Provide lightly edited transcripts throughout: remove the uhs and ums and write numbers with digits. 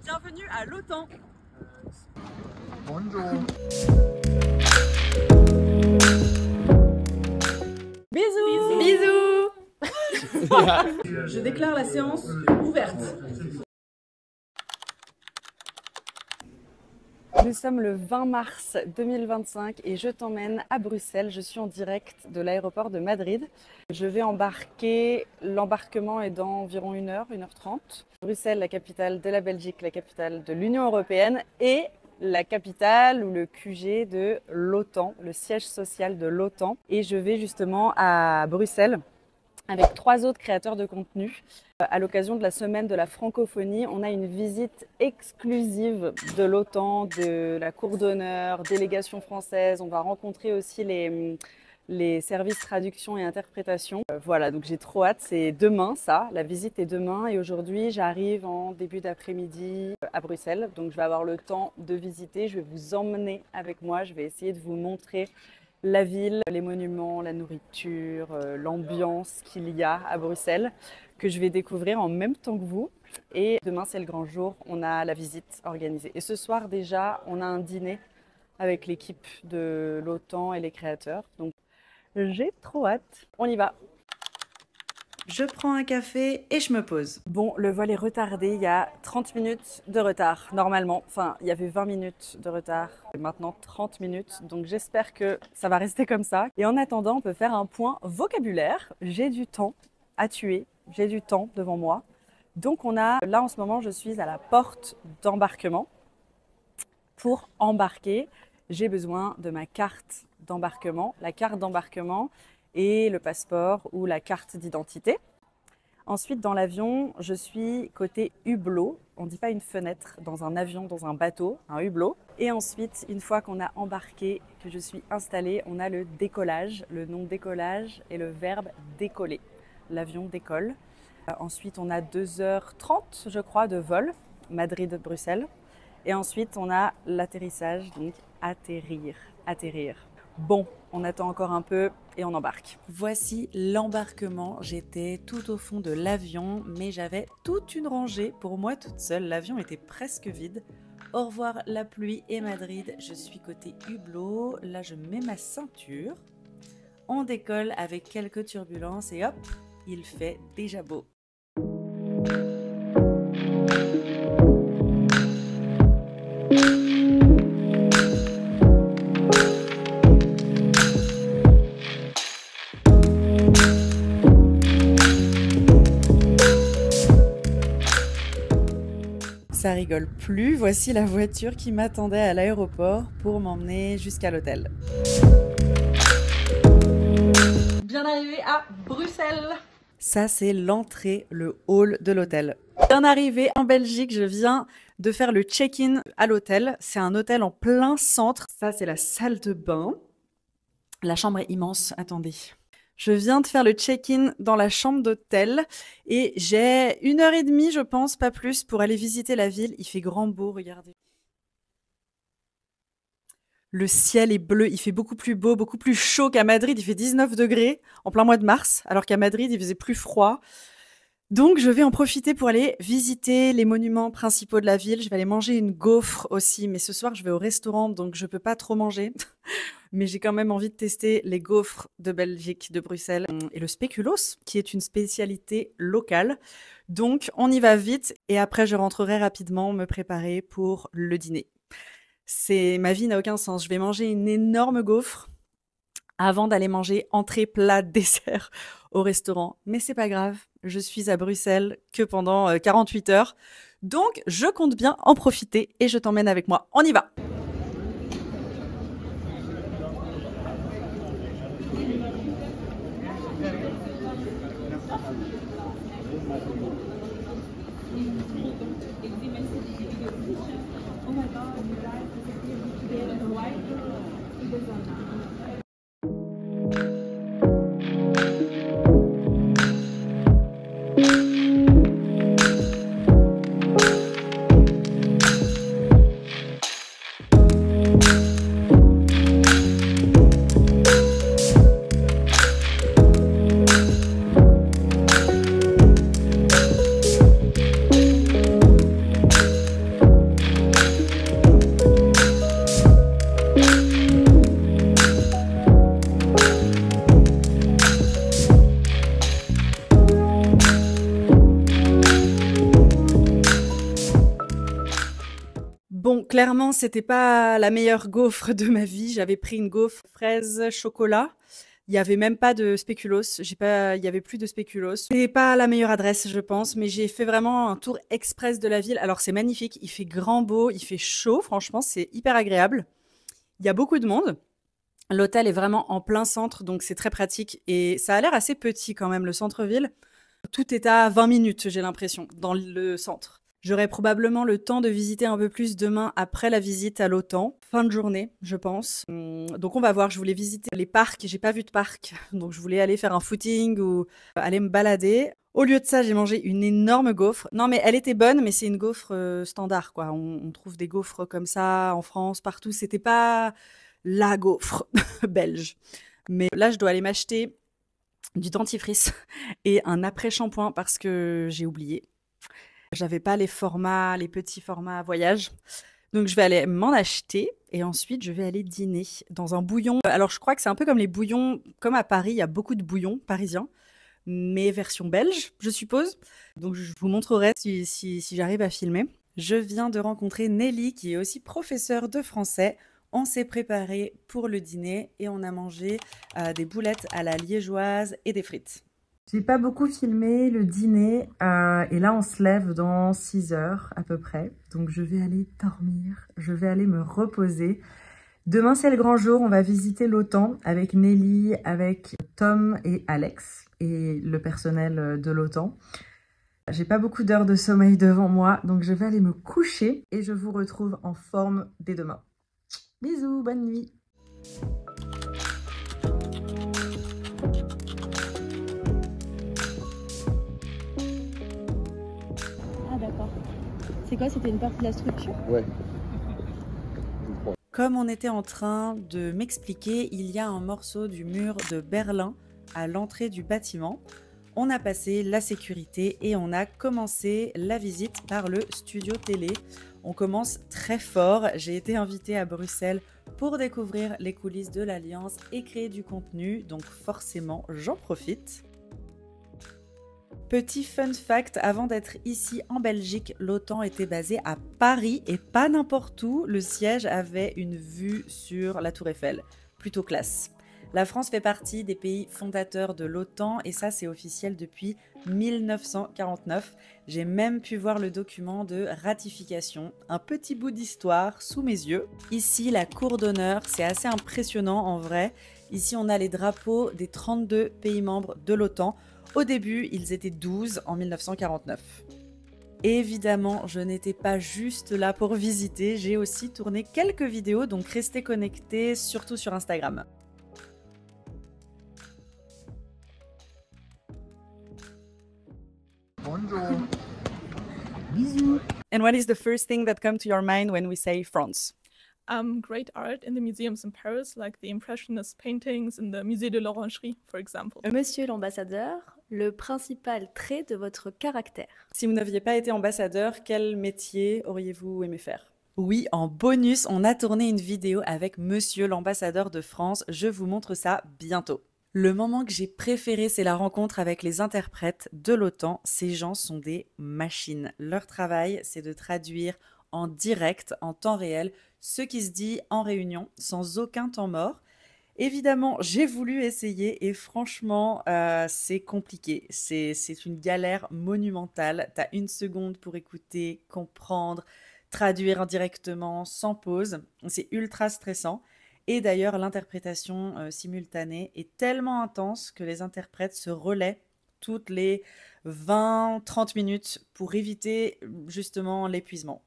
Bienvenue à l'OTAN. Bonjour. Bisous. Bisous. Je déclare la séance ouverte. Nous sommes le 20 mars 2025 et je t'emmène à Bruxelles. Je suis en direct de l'aéroport de Madrid. Je vais embarquer, l'embarquement est dans environ 1h, 1h30. Bruxelles, la capitale de la Belgique, la capitale de l'Union européenne et la capitale ou le QG de l'OTAN, le siège social de l'OTAN. Et je vais justement à Bruxelles avec 3 autres créateurs de contenu. À l'occasion de la semaine de la francophonie, on a une visite exclusive de l'OTAN, de la cour d'honneur, délégation française. On va rencontrer aussi les services traduction et interprétation. Voilà, donc j'ai trop hâte. C'est demain ça, la visite est demain. Et aujourd'hui, j'arrive en début d'après-midi à Bruxelles. Donc je vais avoir le temps de visiter. Je vais vous emmener avec moi. Je vais essayer de vous montrer la ville, les monuments, la nourriture, l'ambiance qu'il y a à Bruxelles, que je vais découvrir en même temps que vous. Et demain, c'est le grand jour, on a la visite organisée. Et ce soir déjà, on a un dîner avec l'équipe de l'OTAN et les créateurs. Donc, j'ai trop hâte. On y va. Je prends un café et je me pose. Bon, le vol est retardé, il y a 30 minutes de retard, normalement. Enfin, il y avait 20 minutes de retard, et maintenant 30 minutes. Donc j'espère que ça va rester comme ça. Et en attendant, on peut faire un point vocabulaire. J'ai du temps à tuer, j'ai du temps devant moi. Donc là en ce moment, je suis à la porte d'embarquement. Pour embarquer, j'ai besoin de ma carte d'embarquement. La carte d'embarquement et le passeport ou la carte d'identité. Ensuite, dans l'avion, je suis côté hublot. On ne dit pas une fenêtre dans un avion, dans un bateau, un hublot. Et ensuite, une fois qu'on a embarqué, que je suis installée, on a le décollage, le nom décollage et le verbe décoller. L'avion décolle. Ensuite, on a 2h30, je crois, de vol, Madrid-Bruxelles. Et ensuite, on a l'atterrissage, donc atterrir, atterrir. Bon, on attend encore un peu et on embarque. Voici l'embarquement. J'étais tout au fond de l'avion, mais j'avais toute une rangée pour moi toute seule. L'avion était presque vide. Au revoir la pluie et Madrid. Je suis côté hublot. Là, je mets ma ceinture. On décolle avec quelques turbulences et hop, il fait déjà beau. Ça rigole plus, voici la voiture qui m'attendait à l'aéroport pour m'emmener jusqu'à l'hôtel. Bien arrivé à Bruxelles. Ça c'est l'entrée, le hall de l'hôtel. Bien arrivé en Belgique, je viens de faire le check-in à l'hôtel. C'est un hôtel en plein centre. Ça c'est la salle de bain. La chambre est immense, attendez. Je viens de faire le check-in dans la chambre d'hôtel et j'ai 1h30, je pense, pas plus, pour aller visiter la ville. Il fait grand beau, regardez. Le ciel est bleu, il fait beaucoup plus beau, beaucoup plus chaud qu'à Madrid. Il fait 19 degrés en plein mois de mars, alors qu'à Madrid, il faisait plus froid. Donc, je vais en profiter pour aller visiter les monuments principaux de la ville. Je vais aller manger une gaufre aussi, mais ce soir, je vais au restaurant, donc je peux pas trop manger. Mais j'ai quand même envie de tester les gaufres de Belgique, de Bruxelles et le spéculoos, qui est une spécialité locale. Donc, on y va vite et après, je rentrerai rapidement me préparer pour le dîner. Ma vie n'a aucun sens. Je vais manger une énorme gaufre avant d'aller manger entrée, plat, dessert au restaurant. Mais c'est pas grave, je suis à Bruxelles que pendant 48 heures. Donc, je compte bien en profiter et je t'emmène avec moi. On y va! Bon, clairement, c'était pas la meilleure gaufre de ma vie. J'avais pris une gaufre fraise chocolat. Il y avait même pas de spéculoos. Il y avait plus de spéculoos. C'est pas la meilleure adresse, je pense, mais j'ai fait vraiment un tour express de la ville. Alors, c'est magnifique. Il fait grand beau, il fait chaud. Franchement, c'est hyper agréable. Il y a beaucoup de monde. L'hôtel est vraiment en plein centre, donc c'est très pratique. Et ça a l'air assez petit quand même, le centre-ville. Tout est à 20 minutes, j'ai l'impression, dans le centre. J'aurai probablement le temps de visiter un peu plus demain après la visite à l'OTAN. Fin de journée, je pense. Donc on va voir, je voulais visiter les parcs, j'ai pas vu de parc. Donc je voulais aller faire un footing ou aller me balader. Au lieu de ça, j'ai mangé une énorme gaufre. Non mais elle était bonne, mais c'est une gaufre standard, quoi. On trouve des gaufres comme ça en France, partout. C'était pas la gaufre belge. Mais là, je dois aller m'acheter du dentifrice et un après-shampoing parce que j'ai oublié. J'avais pas les petits formats voyage. Donc je vais aller m'en acheter et ensuite je vais aller dîner dans un bouillon. Alors je crois que c'est un peu comme les bouillons, comme à Paris, il y a beaucoup de bouillons parisiens, mais version belge, je suppose. Donc je vous montrerai si j'arrive à filmer. Je viens de rencontrer Nelly qui est aussi professeure de français. On s'est préparé pour le dîner et on a mangé des boulettes à la liégeoise et des frites. J'ai pas beaucoup filmé le dîner et là on se lève dans 6 heures à peu près. Donc je vais aller dormir, je vais aller me reposer. Demain c'est le grand jour, on va visiter l'OTAN avec Nelly, avec Tom et Alex et le personnel de l'OTAN. J'ai pas beaucoup d'heures de sommeil devant moi, donc je vais aller me coucher et je vous retrouve en forme dès demain. Bisous, bonne nuit. Ah d'accord. C'est quoi? C'était une partie de la structure? Ouais. Comme on était en train de m'expliquer, il y a un morceau du mur de Berlin à l'entrée du bâtiment. On a passé la sécurité et on a commencé la visite par le studio télé. On commence très fort. J'ai été invitée à Bruxelles pour découvrir les coulisses de l'Alliance et créer du contenu, donc forcément j'en profite. Petit fun fact, avant d'être ici en Belgique, l'OTAN était basée à Paris et pas n'importe où. Le siège avait une vue sur la Tour Eiffel. Plutôt classe. La France fait partie des pays fondateurs de l'OTAN et ça c'est officiel depuis 1949. J'ai même pu voir le document de ratification, un petit bout d'histoire sous mes yeux. Ici la cour d'honneur, c'est assez impressionnant en vrai. Ici on a les drapeaux des 32 pays membres de l'OTAN. Au début, ils étaient 12 en 1949. Évidemment, je n'étais pas juste là pour visiter, j'ai aussi tourné quelques vidéos, donc restez connectés, surtout sur Instagram. Bonjour. Bisous. And what is the first thing that comes to your mind when we say France? Great art in the museums in Paris, like the Impressionist paintings in the Musée de l'Orangerie, for example. Monsieur l'ambassadeur, le principal trait de votre caractère. Si vous n'aviez pas été ambassadeur, quel métier auriez-vous aimé faire? Oui, en bonus, on a tourné une vidéo avec Monsieur l'ambassadeur de France. Je vous montre ça bientôt. Le moment que j'ai préféré, c'est la rencontre avec les interprètes de l'OTAN. Ces gens sont des machines. Leur travail, c'est de traduire en direct, en temps réel, ce qui se dit en réunion, sans aucun temps mort. Évidemment, j'ai voulu essayer et franchement, c'est compliqué. C'est une galère monumentale. T'as 1 seconde pour écouter, comprendre, traduire directement, sans pause. C'est ultra stressant. Et d'ailleurs, l'interprétation simultanée est tellement intense que les interprètes se relaient toutes les 20-30 minutes pour éviter justement l'épuisement.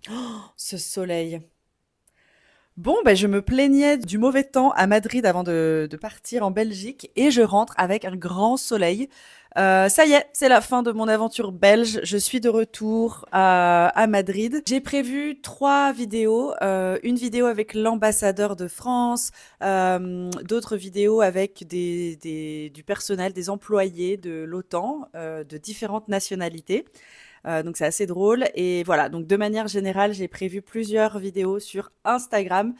Oh, ce soleil. Bon, ben, je me plaignais du mauvais temps à Madrid avant de partir en Belgique et je rentre avec un grand soleil. Ça y est, c'est la fin de mon aventure belge. Je suis de retour à Madrid. J'ai prévu 3 vidéos. Une vidéo avec l'ambassadeur de France, d'autres vidéos avec du personnel, des employés de l'OTAN, de différentes nationalités. Donc c'est assez drôle. Et voilà, donc de manière générale, j'ai prévu plusieurs vidéos sur Instagram.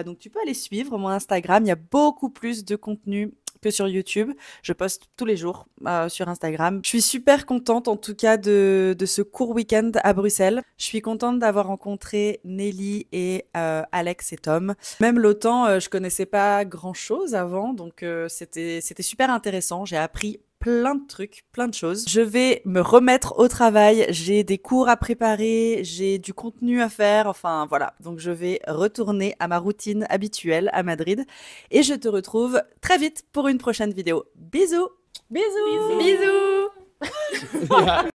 Donc tu peux aller suivre mon Instagram. Il y a beaucoup plus de contenu que sur YouTube. Je poste tous les jours sur Instagram. Je suis super contente en tout cas de ce court week-end à Bruxelles. Je suis contente d'avoir rencontré Nelly et Alex et Tom. Même l'OTAN, je connaissais pas grand-chose avant, donc c'était super intéressant. J'ai appris plein de trucs, plein de choses. Je vais me remettre au travail, j'ai des cours à préparer, j'ai du contenu à faire, enfin voilà. Donc je vais retourner à ma routine habituelle à Madrid et je te retrouve très vite pour une prochaine vidéo. Bisous! Bisous. Bisous!